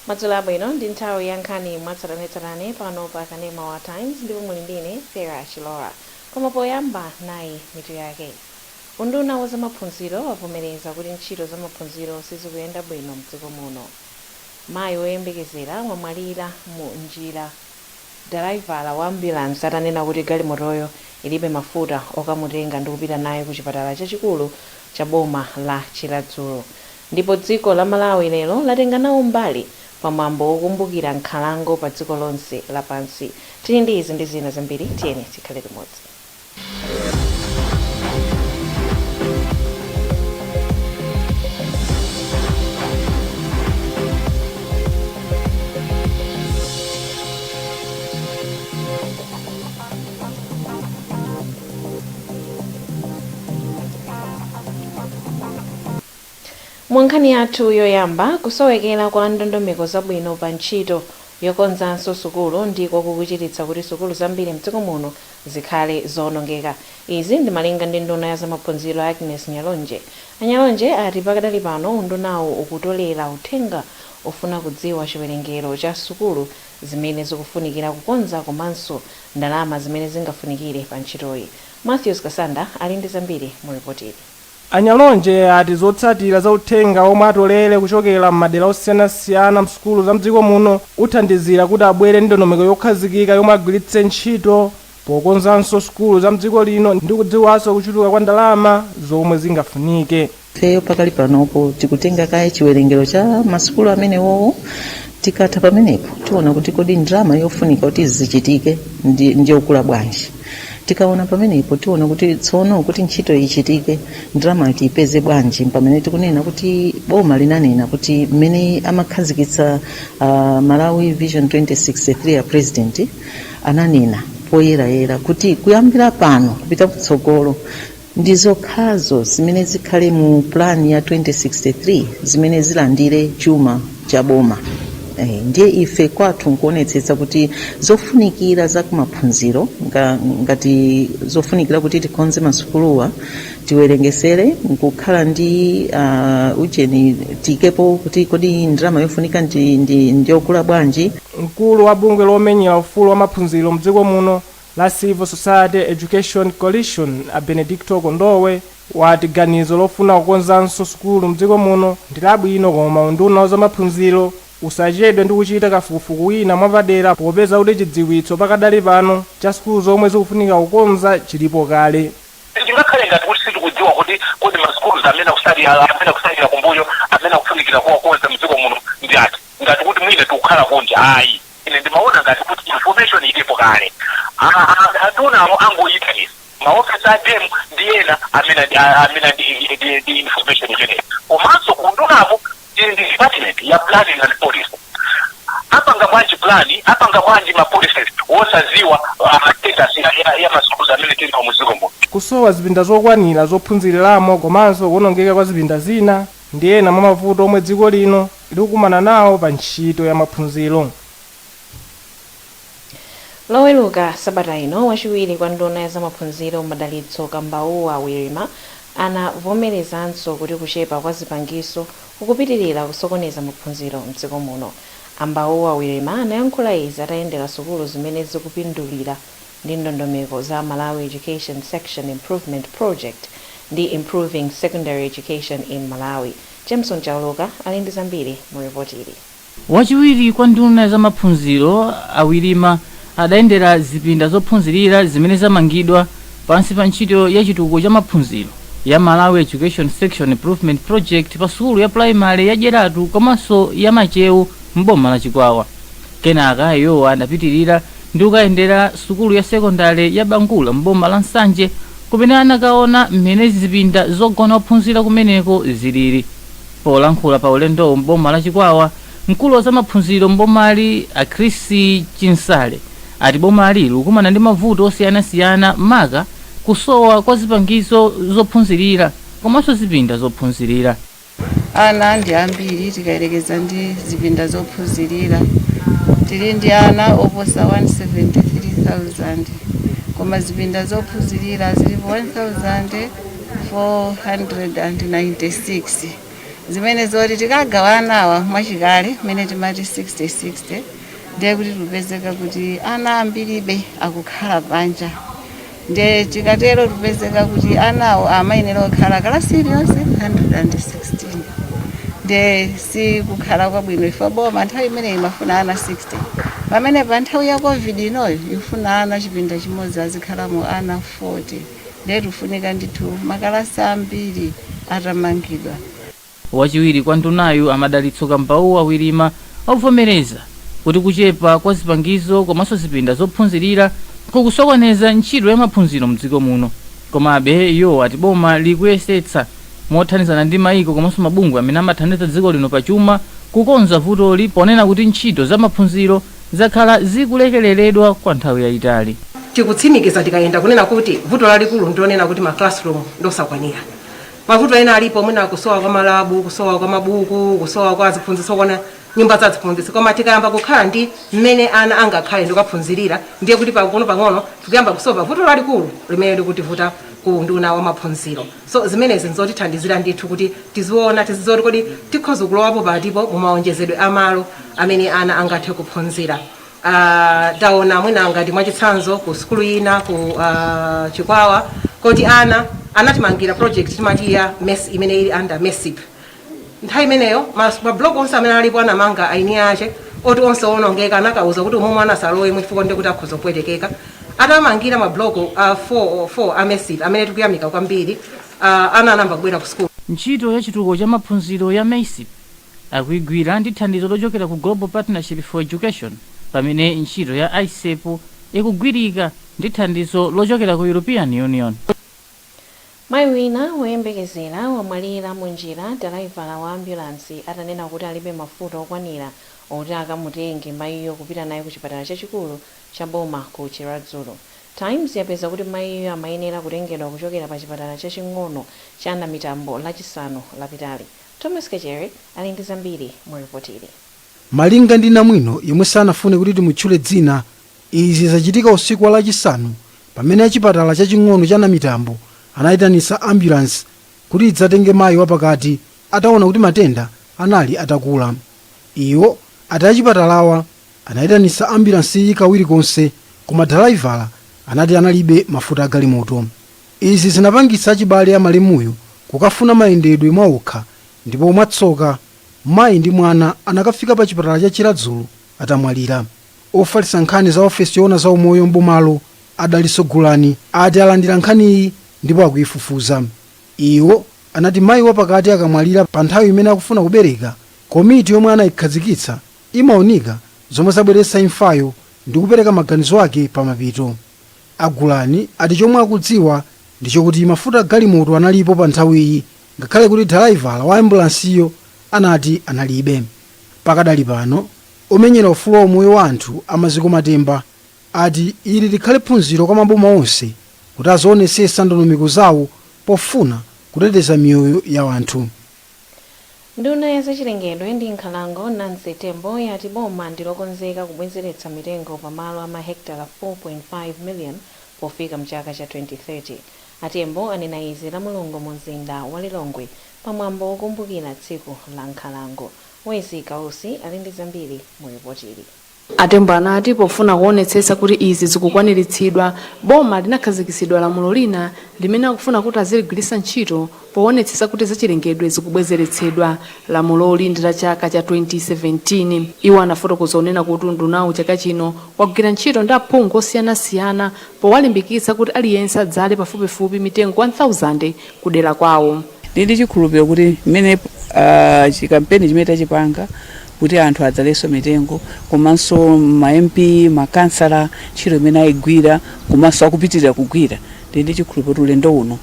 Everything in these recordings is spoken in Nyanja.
Madzulo abwino ndi nthawi ya nkhani mwatsatanetsatane pano pa Kanema wa Times ndipo muli ndine Fera Chilora. Koma poyamba nayi mitu yake. Unduna wa zamaphunziro wavomereza kuti ntchito zamaphunziro sizikuyenda bwino mdziko muno. Mayi woyembekezera wamwalira mu njira. Driver wa ambulance atanena kuti galimotoyo ilibe mafuta okamutenga ndi kupita naye ku chipatala chachikulu cha boma la Lazarus. Ndipo dziko la Malawi lero latenga nawo mbali pamwambo wokumbukira nkhalango pa dziko lonse lapansi. Tili ndi izi ndi zina zambiri, tiyeni tikhale limodzi. Mwankhani yathu yoyamba kusowekera kwa ndondomeko zabwino pa ntchito yokonzanso sukulu ndiko kukuchititsa kuti sukulu zambiri mdziko muno zikhale zonongeka. Izi ndi malinga ndi nduna ya zamaphunziro Agnes Nyalonje. Anyalonje ati pakadali pano undunawo ukutolera uthenga ofuna kudziwa chiwerengero cha sukulu zimene zikufunikira kukonza komanso ndalama zimene zingafunikire pa ntchitoyi. Matthews Kasanda ali ndi zambiri mu ripoti. Anyalonje ati zotsatira za uthenga omwe atolere kuchokera m'madera osiyanasiyana msukulu za mdziko muno uthandizira kuti abwere ndi ndondomeko yokhazikika yomwe agwiritse ntchito pokonzanso sukulu za mdziko lino ndi kudziwanso kuchuluka kwa ndalama zomwe zingafunike. Feyo pakali panopo tikutenga kaye chiwerengero cha masukulu amenewowo, tikatha pamenepo tiona kuti kodi ndalama yofunika kuti zichitike ndi okula bwanji. Tikaona pamenepo tiona kuti tsono kuti ntchito ichitike ndalama tiyipeze bwanji pamene tikunena kuti boma linanena kuti mmene amakhazikitsa Malawi Vision 2063 ya President ananena poyerayera kuti kuyambira pano kupita kutsogolo ndi zokhazo zimene zikhale mu plan ya 2063 zimene zilandire chuma cha boma. Ndiye ife kwathu nkuonetsetsa kuti zofunikira za kumaphunziro ngati zofunikira kuti tikonze masukuluwa tiwerengesere nkukhala ndi ujeni tikepo kuti kodi ndalama yofunika ndi okula bwanji. Mkulu wa bungwe lomenyera ufulu wa maphunziro mdziko muno la Civil Society Education Coalition Benedicto Kondowe wati ganizo lofuna kukonzanso sukulu mdziko muno ndi labwino, koma unduna wa zamaphunziro usachedwe ndi kuchita kafukufuku wina mwapadera popeza kuti chidziwitso pakadali pano cha sukulu zomwe zikufunika kukonza chilipo kale. Ngakhale ngati kuti sitikudziwa kuti kodi masukulu amene akusalira kumbuyo amene akufunikira kukonza mdziko muno ndi ati, ngati kuti mwine tikukhala kunja ayi. Ine ndimaona ngati kuti information ilipo kale. Atunamo angoyita izi maofisi a dem ndi ena amene ndi information imeneyi. Komanso kundunapo ndi department ya planning and policy. Apanga bwanji plani, apanga bwanji ma policies wosaziwa status ya masukulu amene tili mu mdziko muno. Kusowa zipinda zokwanira zophunziriramo komanso kuonongeka kwa zipinda zina ndi ena mwa mavuto omwe dziko lino likukumana nawo pa ntchito ya maphunziro. Loweruka sabata ino wachiwiri kwa nduna ya zamaphunziro Madalitso Kambawu Awirima anavomerezanso kuti kuchepa kwa zipangiso kukupitirira kusokoneza maphunziro mdziko muno. Ambawu Awirima anayankhula izi atayendera sukulu zimene zikupindulira ndi ndondomeko za Malawi Education Section Improvement Project ndi Improving Secondary Education in Malawi. Jameson Chauloka ali ndi zambiri mu ripoti ili. Wachiwiri kwa nduna ya zamaphunziro Awirima adayendera zipinda zophunzirira zimene zamangidwa pansi pa ntchito ya chitukuko cha maphunziro ya Malawi Education Section Improvement Project pa sukulu ya primary ya Jeratu komanso ya Machewu mboma la Chikwawa. Kenaka iwo anapitirira ndi kuyendera sukulu ya sekondari ya Bangula mboma la Nsanje kumene anakaona mmene zipinda zogona ophunzira kumeneko zilili. Polankhula pa ulendo mboma la Chikwawa, mkulu wa zamaphunziro mbomali Akrisi Chinsale ati bomali likumana ndi mavuto osiyanasiyana maka kusowa kwa zipangizo zophunzirira komanso zipinda zophunzirira. Ana ndi ambiri tikayerekeza ndi zipinda zophunzirira tili ndi ana oposa 173,000 koma zipinda zophunzirira zilipo 1,496 zimene zoti tikagawanawa mwachikale mene timati 60-60 ndiye kuti tupezeka kuti ana ambiribe akukhala panja ndiye tikatero tupezeka kuti anawo amayenera kukhala kalasi iliyonse 116 ndiye si kukhala kwabwino ife boma nthawi imeneyi imafuna ana 60 pamene pa nthawi ya covid inoyo ifuna ana chipinda chimodzi azikhalamo ana 40 ndiye tufunika ndithu makalasi ambiri atamangidwa. Wachiwiri kwa ndunayu amadalitso Kambawu Awilima akuvomereza kuti kuchepa kwa zipangizo komanso zipinda zophunzirira kukusokoneza ntchito ya maphunziro mdziko muno. Komabe iwo ati boma likuyesetsa mothandizana ndi maiko komanso mabungwe amene amathandiza dziko lino pachuma kukonza vutoli ponena kuti ntchito za maphunziro zakhala zikulekereredwa kwa nthawi yayitali. Tikutsimikiza tikayenda kunena kuti vuto lalikulu ndionena kuti ma classroom ndosakwanira. Mavuto ena alipo mwina kusowa kwa malabu, kusowa kwa mabuku, kusowa kwa ziphunzitso kona nyumba za ziphunzitso. Koma tikayamba kukhala ndi mmene ana angakhale ndikaphunzirira ndiye kuti pang'ono tikuyamba kusowa vuto lalikulu limene likutivuta ku nduna wa maphunziro. So zimenezi nzotithandizira ndithu kuti tizizoti kodi tikhoza kulowapo patipo mu maonjezedwe amalo amene ana angathe kuphunzira. Taona mwina ngati mwachitsanzo ku skulu ina ku Chikwawa kuti ana anatimangira project timati ya MES imene ili under MESIP. Nthawi imeneyo mablog onse amene alipo anamanga aini ache oti onse onongeka anakauza kuti umwe mwana salowe mwifuko ndi kuti akhoza kupwetekeka. Atamangira mablog 4 a MESIP amene tikuyamika kwambiri ana anamba kubwera ku skulu. Ntchito ya chitukuko cha maphunziro ya MESIP akuigwira ndi thandizo lochokera ku Global Partnership for Education pamene ntchito ya ISEP ikugwirika ndi thandizo lochokera ku European Union. Mayi wina woyembekezera wamwalira munjira driver wa ambulance atanena kuti alibe mafuta okwanira oti akamutenge mayiyo kupita naye ku chipatala chachikulu cha boma ku Lazarus. Times yapeza kuti mayiyo amayenera kutengedwa kuchokera pa chipatala chaching'ono cha Namitambo lachisanu lapitali. Thomas Kechere ali ndi zambiri mu ripoti ili. Malinga ndi namwino yomwe sanafune kuti timutchule dzina, izi zachitika usiku wa lachisanu pamene achipatala chaching'ono cha Namitambo anayitanisa ambulance kuti idzatenge mayi wapakati ataona kuti matenda anali atakula. Iwo ati achipatalawa anayitanisa ambulance iyi kawiri konse koma driver anati analibe mafuta agalimoto. Izi zinapangitsa achibale a malemuyo kukafuna mayendedwe mwaokha ndipo mwatsoka mayi ndi mwana anakafika pa chipatala cha Lazarus atamwalira. Ofalitsa nkhani za ofesi yoona za umoyo mbomalo Adaliso Gulani ati alandira nkhani iyi ndipo akuifufuza. Iwo anati mayi wapakati akamwalira pa nthawi imene akufuna kubereka, komiti yomwe anayikhazikitsa imaonika zomwe zabweretsa imfayo ndi kupereka maganizo ake pa mapito. Agulani ati chomwe akudziwa ndichokuti mafuta galimoto analipo pa nthawi iyi ngakhale kuti driver wa ambulansiyo anati analibe. Pakadali pano omenyera ufulu wa umoyo wa anthu amaziko matemba ati ili likhale phunziro kwa maboma onse kuti azionetsesa ndondomeko zawo pofuna kuteteza miyoyo ya anthu. Nduna ya zachilengedwe ndi nkhalango Nancy Tembo yati boma ndilokonzeka kubwezeretsa mitengo pamalo ama hektara 4.5 million pofika mchaka cha 2030. Atembo anena izi la Mulungu mu mzinda wa Lilongwe pamwambo wokumbukira tsiku la nkhalango. Wezi Kausi ali ndi zambiri mu ripoti ili. Atembo anati pofuna kuonetsetsa kuti izi zikukwaniritsidwa, boma linakhazikitsidwa lamulo lina limene akufuna kuti aziligwiritsa ntchito poonetsetsa kuti zachilengedwe zikubwezeretsedwa. Lamuloli ndi la chaka cha 2017. Iwo anafotokoza kunena kuti ndunawu chaka chino wagwira ntchito ndi aphungu osiyanasiyana powalimbikitsa kuti aliyense adzale pafupifupi mitengo 1000 kudera kwawo. Ndili chikhulupiriro kuti mmene chikampeni chimene tachipanga kuti anthu adzaleso mitengo komanso ma MP makansala ntchito imene ayigwira komanso akupitirira kugwira. Ndili chikhulupiriro kuti ulendo uno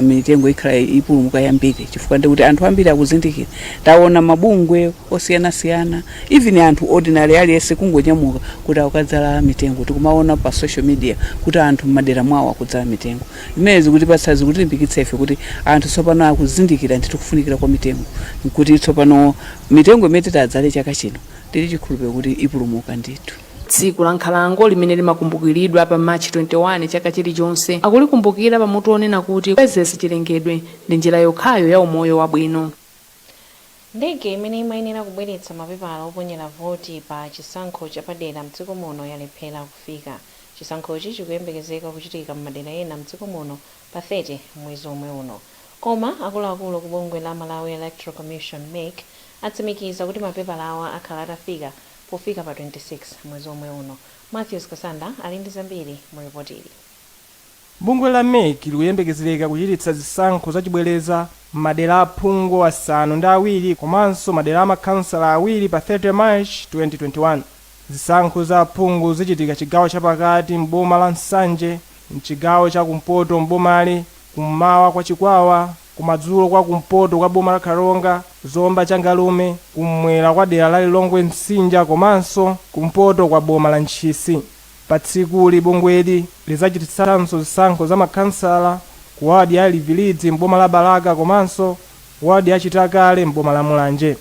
mitengo ikhala ipulumuka yambiri chifukwa ndikuti anthu ambiri akuzindikira. Taona mabungwe osiyanasiyana even anthu ordinary aliyense kungonyamuka kuti akadzala mitengo. Tikumaona pa social media kuti anthu m'madera mwawo akudzala mitengo. Imene zikutipatsa zikutilimbikitsa ife kuti anthu tsopano akuzindikira ndi tikufunikira kwa mitengo kuti tsopano mitengo imene tadzale chaka chino ndili chikhulupiriro kuti ipulumuka ndithu. Tsiku la nkhalango limene limakumbukiridwa pa March 21 chaka chilichonse akulikumbukira pamutu onena kuti kubwezeretsa chilengedwe ndi njira yokhayo ya umoyo wabwino. Ndege imene imayenera kubweretsa mapepala oponyera voti pa chisankho chapadera mdziko muno yalephera kufika. Chisankhochi chikuyembekezeka kuchitika m'madera ena mdziko muno pa 30 mwezi omwe uno. Koma akuluakulu ku bungwe la Malawi Electoral Commission MEC atsimikiza kuti mapepala awa akhala atafika pofika pa 26 mwezi omwe uno. Matthews Kasanda ali ndi zambiri mu ripoti ili. Bungwe la MEC likuyembekezeka kuchititsa zisankho zachibwereza madera aphungu asanu ndi awiri komanso madera amakhansala awiri pa 30 March 2021. Zisankho za aphungu zichitika chigawo chapakati mboma la Nsanje, mchigawo cha kumpoto mbomali, kummawa kwa Chikwawa, kumadzulo kwa kumpoto kwa boma la Karonga, Zomba Changalume, kumwera kwa dera la Lilongwe Msinja komanso kumpoto kwa boma la Ntchisi. Pa tsikuli bungweli lidzachititsanso zisankho za makhansala ku wadi ya Livilidzi mboma la Balaka komanso wadi ya Chitakale mboma la Mulanje.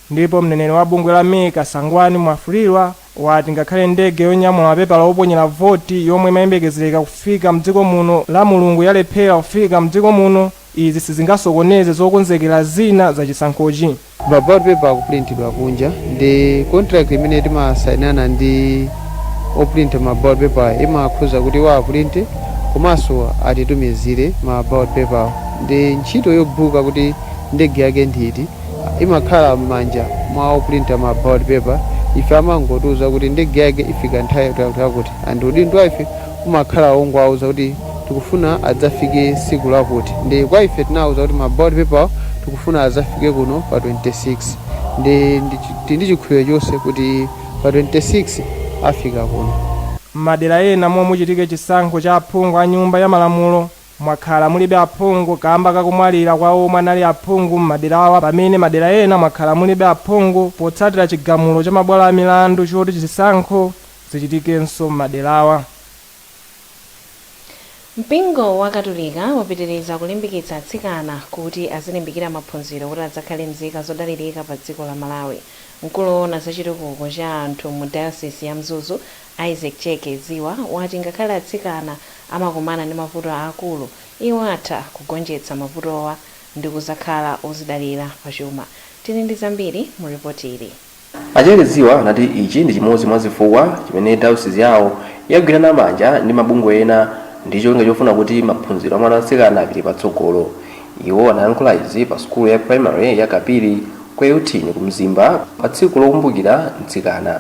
Ndipo mneneri wa bungwe la MEC Sangwani Mwafulirwa wati ngakhale ndege yonyamula mapepala oponyera voti yomwe imayembekezeka kufika mdziko muno la Mulungu yalephera kufika mdziko muno, izi sizingasokoneze zokonzekera zina za chisankhochi. Maballot paper akuprintidwa kunja ndi contract imene timasayinana ndi oprinta maballot paper imakhuza kuti waaprinte komanso atitumizire maballot paper. Ndi ntchito yobuka kuti ndege yake nditi imakhala m'manja mwa oprinta maballot paper. Ife amangotiuza kuti ndege yake ifika nthawi yakuti udindo ife umakhala wongwauza kuti tikufuna adzafike siku lakuti. Ndi kwa ife tinauza kuti maballot paper tikufuna adzafike kuno pa 26. Ndi chikhulupiriro chonse kuti pa 26 afika kuno. Madera ena momwe muchitike chisankho cha aphungu a nyumba ya malamulo mwakhala mulibe aphungu kamba kakumwalira kwa omwe anali aphungu m'maderawa, pamene madera ena mwakhala mulibe aphungu potsatira chigamulo cha mabwalo a milandu choti chisankho zichitikenso m'maderawa. Mpingo wa Katolika wapitiriza kulimbikitsa atsikana kuti azilimbikira maphunziro kuti adzakhale nzika zodalirika pa dziko la Malawi. Mkulu woona za chitukuko cha anthu mu Diocese ya Mzuzu Isaac Cheke Ziwa wati ngakhale atsikana amakumana ndi mavuto akulu, iwo atha kugonjetsa mavutowa ndi kuzakhala ozidalira pachuma. Tili ndi zambiri mu ripoti ili. Acheke Ziwa anati ichi ndi chimodzi mwa zifukwa chimene diocese yawo yagwirana manja ndi mabungwe ena ndi cholinga chofuna kuti maphunziro a mwana atsikana apite patsogolo. Iwo anayankhula izi pa sukulu ya primary ya Kapiri kwa Eutini ku Mzimba pa tsiku lokumbukira mtsikana.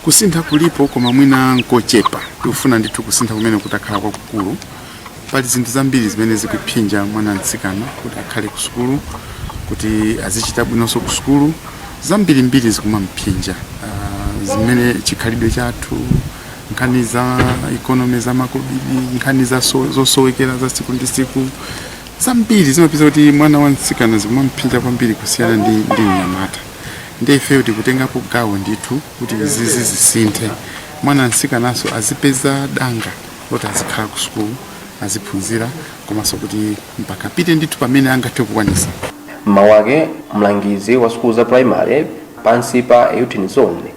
Kusintha kulipo koma mwina nkochepa, tikufuna ndithu kusintha kumene kutakhala kwakukulu. Pali zinthu zambiri zimene zikuphinja mwana mtsikana kuti akhale ku sukulu, kuti azichita bwinonso ku sukulu. Zambirimbiri zikumamphinja zimene chikhalidwe chathu, nkhani za economy za makobidi, nkhani za zosowekera za siku ndi siku. Zambiri zimapeza kuti mwana wa mtsikana zikumamphinja kwambiri kusiyana ndi mnyamata. Ndi ife tikutengapo gawo ndithu kuti zizi zisinthe. Mwana mtsikanaso azipeza danga loti azikhala ku sukulu, aziphunzira komanso kuti mpaka pite ndithu pamene angathe kukwanisa. Mawake mlangizi wa sukulu za primary pansi pa Eutini Zone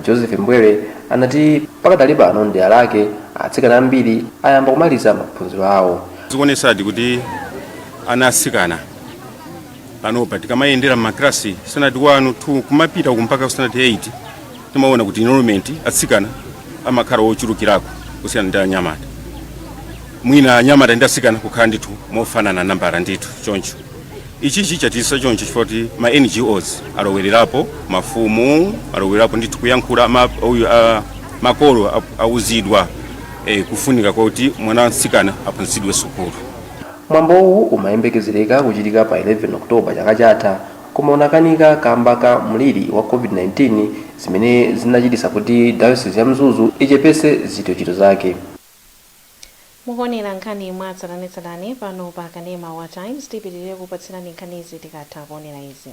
Joseph Mbwere anati pakadali pano ndi alake atsikana ambiri ayamba kumaliza maphunziro awo. Zikuonesadi kuti ana atsikana panopa tikamayendera m'maklasi standard 1 2 kumapita kumpaka standard 8 timaona kuti enrollment atsikana amakhala ochulukirako kusiyana ndi anyamata. Mwina anyamata ndi atsikana kukhala ndithu mofanana nambala ndithu choncho. Ichi chichatisa choncho chifoti ma NGOs alowererapo, mafumu alowererapo ndithu kuyankhula makolo auzidwa kufunika kuti mwana mtsikana aphunzitsidwe sukulu. Mwambowu umayembekezereka kuchitika pa 11 Oktoba chaka chatha, koma unakanika kamba ka mliri wa COVID-19 zimene zinachitisa kuti Diocese ya Mzuzu ichepese zintchito zake. Mukuonera nkhani mwatsatanetsatane pano pa kanema wa Times, tipitirire kupatsirani nkhanizi tikatha kuonera izi.